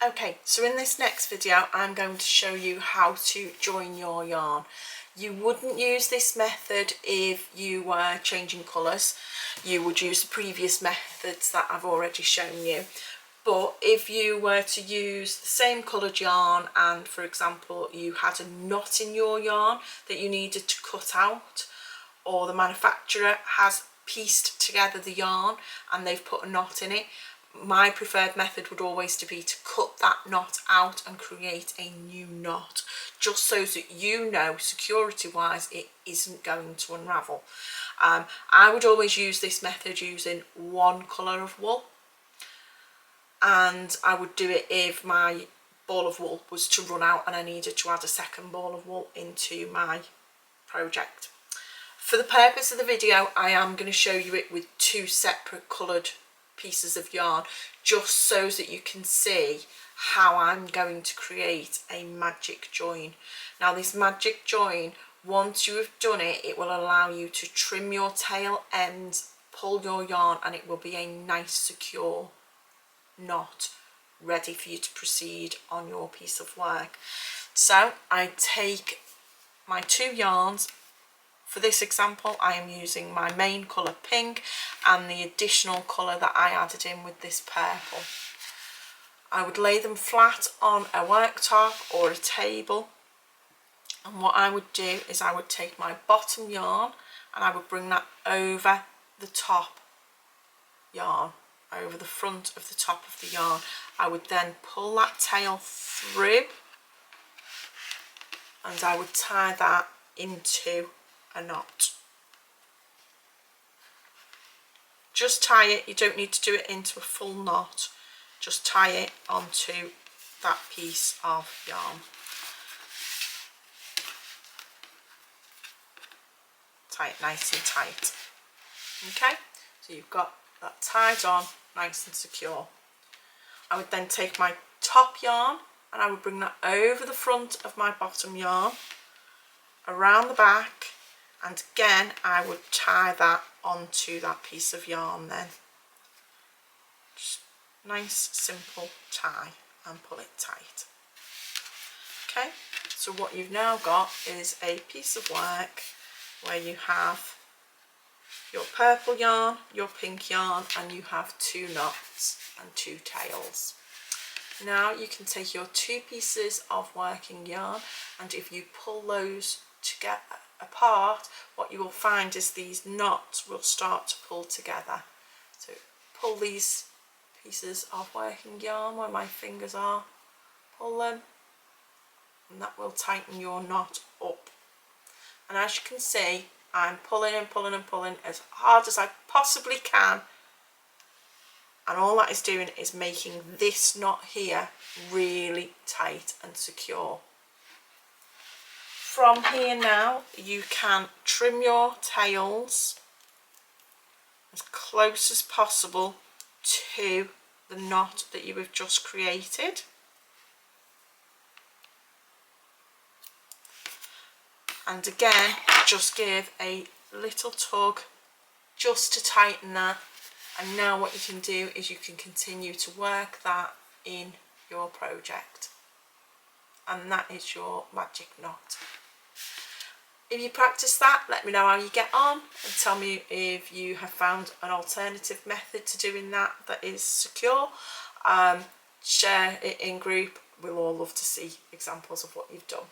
Okay, so in this next video I'm going to show you how to join your yarn. You wouldn't use this method if you were changing colours. You would use the previous methods that I've already shown you. But if you were to use the same coloured yarn and, for example, you had a knot in your yarn that you needed to cut out, or the manufacturer has pieced together the yarn and they've put a knot in it, my preferred method would always be to cut that knot out and create a new knot, just so that you know security wise it isn't going to unravel. I would always use this method using one colour of wool, and I would do it if my ball of wool was to run out and I needed to add a second ball of wool into my project. For the purpose of the video, I am going to show you it with two separate coloured pieces of yarn, just so that you can see how I'm going to create a magic join. Now this magic join, once you have done it, it will allow you to trim your tail ends, pull your yarn, and it will be a nice secure knot ready for you to proceed on your piece of work. So I take my two yarns. For this example, I am using my main colour pink and the additional colour that I added in with this purple. I would lay them flat on a worktop or a table, and what I would do is I would take my bottom yarn and I would bring that over the top yarn, over the front of the top of the yarn. I would then pull that tail through and I would tie that into a knot. Just tie it, you don't need to do it into a full knot, just tie it onto that piece of yarn. Tie it nice and tight. Okay, so you've got that tied on nice and secure. I would then take my top yarn and I would bring that over the front of my bottom yarn, around the back, and again I would tie that onto that piece of yarn then. Just nice simple tie and pull it tight. Okay, so what you've now got is a piece of work where you have your purple yarn, your pink yarn, and you have two knots and two tails. Now you can take your two pieces of working yarn, and if you pull those together apart, what you will find is these knots will start to pull together. So pull these pieces of working yarn where my fingers are, pull them, and that will tighten your knot up. And as you can see, I'm pulling and pulling and pulling as hard as I possibly can, and all that is doing is making this knot here really tight and secure. From here now, you can trim your tails as close as possible to the knot that you have just created. And again, just give a little tug just to tighten that. And now what you can do is you can continue to work that in your project. And that is your magic knot. If you practice that, let me know how you get on and tell me if you have found an alternative method to doing that is secure. Share it in group. We'll all love to see examples of what you've done.